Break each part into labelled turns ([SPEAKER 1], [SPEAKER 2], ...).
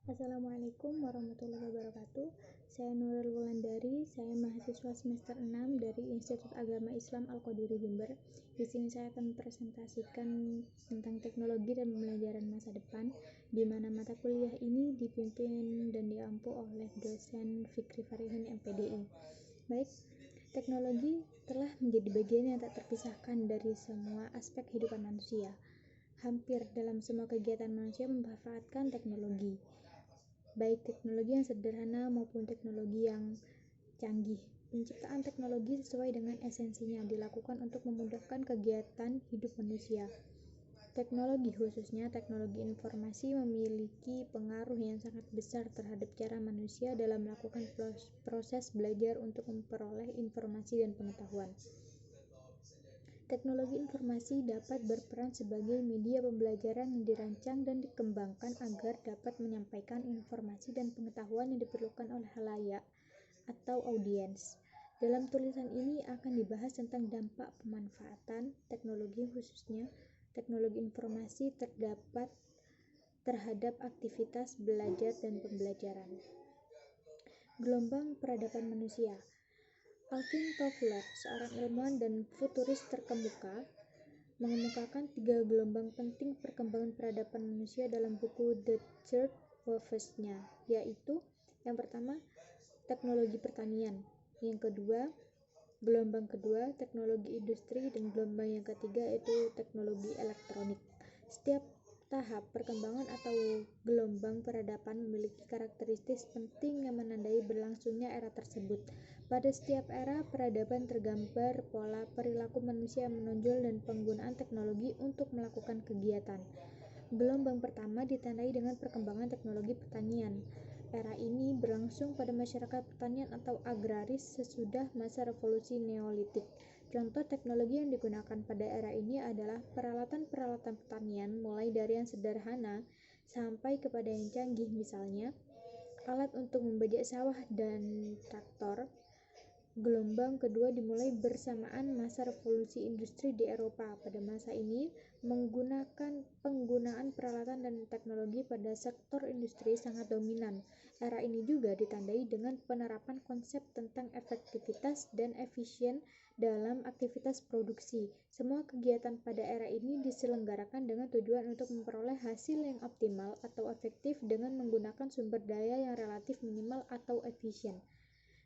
[SPEAKER 1] Assalamualaikum warahmatullahi wabarakatuh. Saya Nurul Wulandari, saya mahasiswa semester 6 dari Institut Agama Islam Al-Qadiri Jember. Di sini saya akan mempresentasikan tentang teknologi dan pembelajaran masa depan, di mana mata kuliah ini dipimpin dan diampu oleh dosen Fikri Farihin MPDI. Baik, teknologi telah menjadi bagian yang tak terpisahkan dari semua aspek kehidupan manusia. Hampir dalam semua kegiatan manusia memanfaatkan teknologi, baik teknologi yang sederhana maupun teknologi yang canggih. Penciptaan teknologi sesuai dengan esensinya dilakukan untuk memudahkan kegiatan hidup manusia. Teknologi, khususnya teknologi informasi, memiliki pengaruh yang sangat besar terhadap cara manusia dalam melakukan proses belajar untuk memperoleh informasi dan pengetahuan. Teknologi informasi dapat berperan sebagai media pembelajaran yang dirancang dan dikembangkan agar dapat menyampaikan informasi dan pengetahuan yang diperlukan oleh khalayak atau audiens. Dalam tulisan ini akan dibahas tentang dampak pemanfaatan teknologi, khususnya teknologi informasi terhadap aktivitas belajar dan pembelajaran. Gelombang peradaban manusia. Alvin Toffler, seorang ilmuwan dan futuris terkemuka, mengemukakan 3 gelombang penting perkembangan peradaban manusia dalam buku The Third Wave-nya, yaitu yang pertama, teknologi pertanian, yang kedua, gelombang kedua, teknologi industri, dan gelombang yang ketiga yaitu teknologi elektronik. Setiap tahap perkembangan atau gelombang peradaban memiliki karakteristik penting yang menandai berlangsungnya era tersebut. Pada setiap era peradaban tergambar pola perilaku manusia yang menonjol dan penggunaan teknologi untuk melakukan kegiatan. Gelombang pertama ditandai dengan perkembangan teknologi pertanian. Era ini berlangsung pada masyarakat pertanian atau agraris sesudah masa revolusi Neolitik. Contoh teknologi yang digunakan pada era ini adalah peralatan-peralatan pertanian, mulai dari yang sederhana sampai kepada yang canggih, misalnya alat untuk membajak sawah dan traktor. Gelombang kedua dimulai bersamaan masa revolusi industri di Eropa. Pada masa ini, penggunaan peralatan dan teknologi pada sektor industri sangat dominan. Era ini juga ditandai dengan penerapan konsep tentang efektivitas dan efisien dalam aktivitas produksi. Semua kegiatan pada era ini diselenggarakan dengan tujuan untuk memperoleh hasil yang optimal atau efektif dengan menggunakan sumber daya yang relatif minimal atau efisien.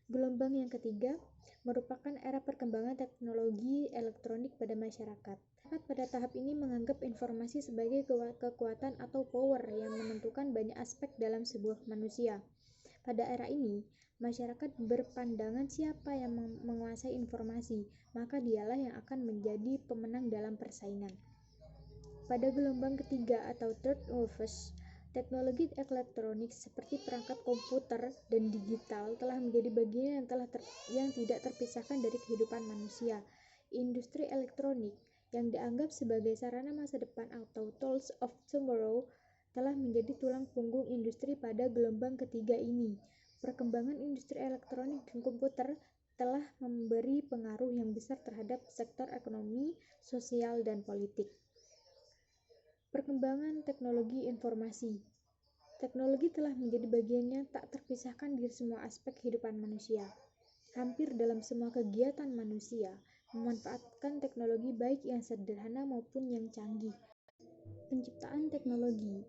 [SPEAKER 1] Gelombang yang ketiga merupakan era perkembangan teknologi elektronik pada masyarakat. Pada tahap ini menganggap informasi sebagai kekuatan atau power yang menentukan banyak aspek dalam sebuah manusia. Pada era ini, masyarakat berpandangan siapa yang menguasai informasi, maka dialah yang akan menjadi pemenang dalam persaingan. Pada gelombang ketiga atau third wave, teknologi elektronik seperti perangkat komputer dan digital telah menjadi bagian yang tidak terpisahkan dari kehidupan manusia. Industri elektronik yang dianggap sebagai sarana masa depan atau tools of tomorrow telah menjadi tulang punggung industri pada gelombang ketiga ini. Perkembangan industri elektronik dan komputer telah memberi pengaruh yang besar terhadap sektor ekonomi, sosial, dan politik. Perkembangan teknologi informasi. Teknologi telah menjadi bagian yang tak terpisahkan di semua aspek kehidupan manusia. Hampir dalam semua kegiatan manusia memanfaatkan teknologi baik yang sederhana maupun yang canggih. Penciptaan teknologi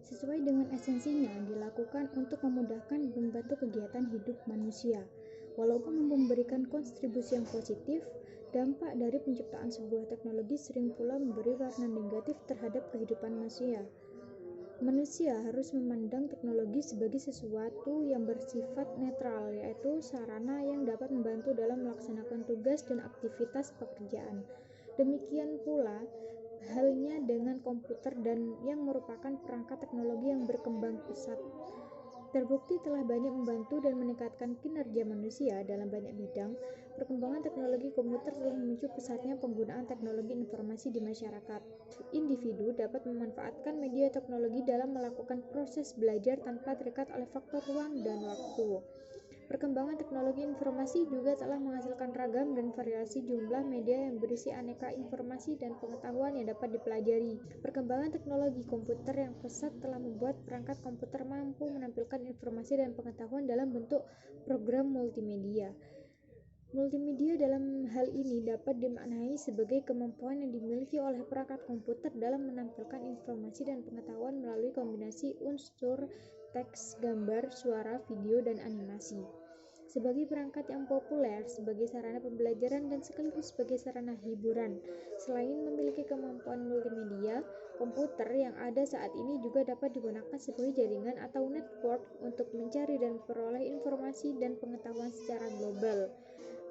[SPEAKER 1] sesuai dengan esensinya dilakukan untuk memudahkan dan membantu kegiatan hidup manusia. Walaupun memberikan kontribusi yang positif, dampak dari penciptaan sebuah teknologi sering pula memberi warna negatif terhadap kehidupan manusia. Manusia harus memandang teknologi sebagai sesuatu yang bersifat netral, yaitu sarana yang dapat membantu dalam melaksanakan tugas dan aktivitas pekerjaan. Demikian pula halnya dengan komputer dan yang merupakan perangkat teknologi yang berkembang pesat. Terbukti telah banyak membantu dan meningkatkan kinerja manusia dalam banyak bidang. Perkembangan teknologi komputer telah memicu pesatnya penggunaan teknologi informasi di masyarakat. Individu dapat memanfaatkan media teknologi dalam melakukan proses belajar tanpa terikat oleh faktor ruang dan waktu. Perkembangan teknologi informasi juga telah menghasilkan ragam dan variasi jumlah media yang berisi aneka informasi dan pengetahuan yang dapat dipelajari. Perkembangan teknologi komputer yang pesat telah membuat perangkat komputer mampu menampilkan informasi dan pengetahuan dalam bentuk program multimedia. Multimedia dalam hal ini dapat dimaknai sebagai kemampuan yang dimiliki oleh perangkat komputer dalam menampilkan informasi dan pengetahuan melalui kombinasi unsur teks, gambar, suara, video, dan animasi. Sebagai perangkat yang populer sebagai sarana pembelajaran dan sekaligus sebagai sarana hiburan. Selain memiliki kemampuan multimedia, komputer yang ada saat ini juga dapat digunakan sebagai jaringan atau network untuk mencari dan memperoleh informasi dan pengetahuan secara global.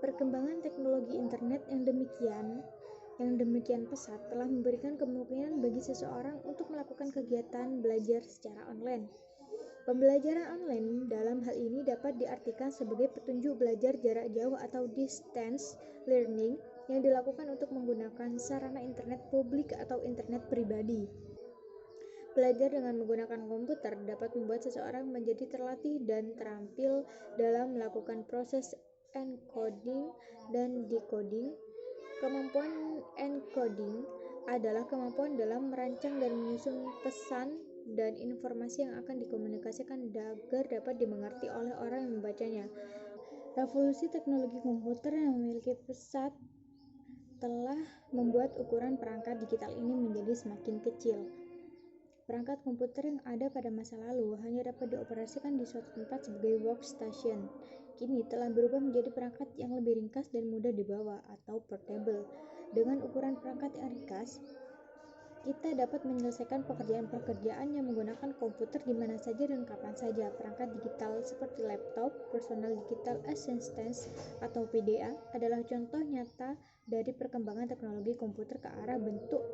[SPEAKER 1] Perkembangan teknologi internet yang demikian pesat telah memberikan kemungkinan bagi seseorang untuk melakukan kegiatan belajar secara online. Pembelajaran online dalam hal ini dapat diartikan sebagai petunjuk belajar jarak jauh atau distance learning yang dilakukan untuk menggunakan sarana internet publik atau internet pribadi. Belajar dengan menggunakan komputer dapat membuat seseorang menjadi terlatih dan terampil dalam melakukan proses encoding dan decoding. Kemampuan encoding adalah kemampuan dalam merancang dan menyusun pesan dan informasi yang akan dikomunikasikan agar dapat dimengerti oleh orang yang membacanya. Revolusi teknologi komputer yang memiliki pesat telah membuat ukuran perangkat digital ini menjadi semakin kecil. Perangkat komputer yang ada pada masa lalu hanya dapat dioperasikan di suatu tempat sebagai workstation. Kini telah berubah menjadi perangkat yang lebih ringkas dan mudah dibawa atau portable. Dengan ukuran perangkat yang ringkas, kita dapat menyelesaikan pekerjaan-pekerjaan yang menggunakan komputer di mana saja dan kapan saja. Perangkat digital seperti laptop, personal digital assistance atau PDA adalah contoh nyata dari perkembangan teknologi komputer ke arah bentuk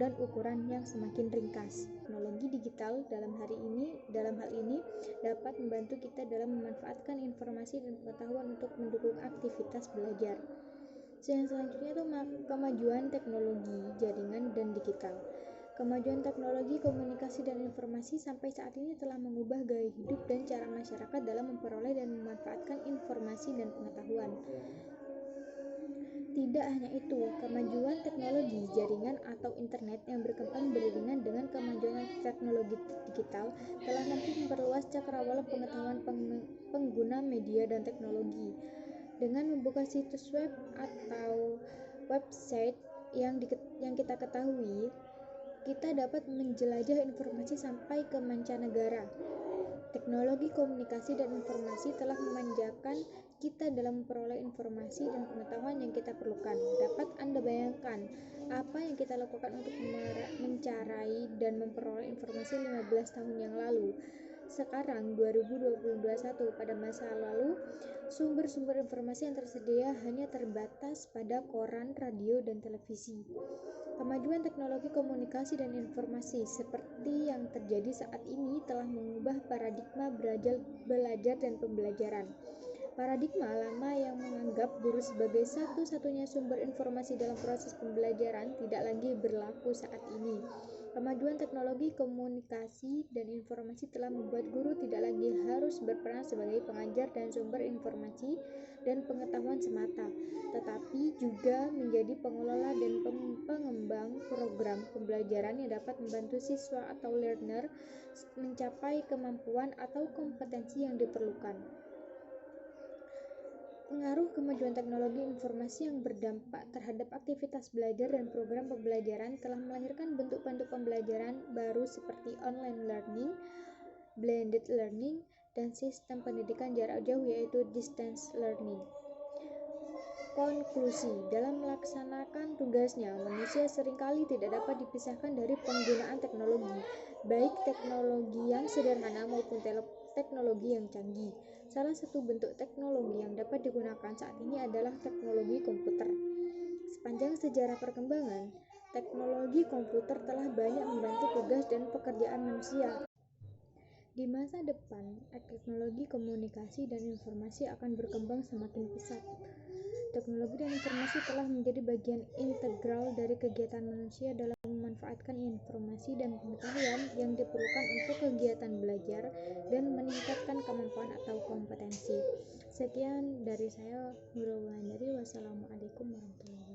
[SPEAKER 1] dan ukuran yang semakin ringkas. Teknologi digital dalam hal ini dapat membantu kita dalam memanfaatkan informasi dan pengetahuan untuk mendukung aktivitas belajar. Yang selanjutnya itu kemajuan teknologi jaringan dan digital. Kemajuan teknologi komunikasi dan informasi sampai saat ini telah mengubah gaya hidup dan cara masyarakat dalam memperoleh dan memanfaatkan informasi dan pengetahuan. Tidak hanya itu, kemajuan teknologi jaringan atau internet yang berkembang beriringan dengan kemajuan teknologi digital telah mampu memperluas cakrawala pengetahuan pengguna media dan teknologi. Dengan membuka situs web atau website yang kita ketahui, kita dapat menjelajah informasi sampai ke mancanegara. Teknologi komunikasi dan informasi telah memanjakan kita dalam memperoleh informasi dan pengetahuan yang kita perlukan. Dapat Anda bayangkan apa yang kita lakukan untuk mencari dan memperoleh informasi 15 tahun yang lalu? Sekarang 2021, pada masa lalu, sumber-sumber informasi yang tersedia hanya terbatas pada koran, radio, dan televisi. Kemajuan teknologi komunikasi dan informasi seperti yang terjadi saat ini telah mengubah paradigma belajar dan pembelajaran. Paradigma lama yang menganggap guru sebagai satu-satunya sumber informasi dalam proses pembelajaran tidak lagi berlaku saat ini. Kemajuan teknologi komunikasi dan informasi telah membuat guru tidak lagi harus berperan sebagai pengajar dan sumber informasi dan pengetahuan semata, tetapi juga menjadi pengelola dan pengembang program pembelajaran yang dapat membantu siswa atau learner mencapai kemampuan atau kompetensi yang diperlukan. Pengaruh kemajuan teknologi informasi yang berdampak terhadap aktivitas belajar dan program pembelajaran telah melahirkan bentuk-bentuk pembelajaran baru seperti online learning, blended learning, dan sistem pendidikan jarak jauh yaitu distance learning. Konklusi, dalam melaksanakan tugasnya, manusia seringkali tidak dapat dipisahkan dari penggunaan teknologi, baik teknologi yang sederhana maupun teknologi yang canggih. Salah satu bentuk teknologi yang dapat digunakan saat ini adalah teknologi komputer. Sepanjang sejarah perkembangan, teknologi komputer telah banyak membantu tugas dan pekerjaan manusia. Di masa depan, teknologi komunikasi dan informasi akan berkembang semakin pesat. Teknologi dan informasi telah menjadi bagian integral dari kegiatan manusia dalam memanfaatkan informasi dan pengetahuan yang diperlukan untuk kegiatan belajar dan meningkatkan kemampuan atau kompetensi. Sekian dari saya, Nurul Wulandari. Wassalamualaikum warahmatullahi wabarakatuh.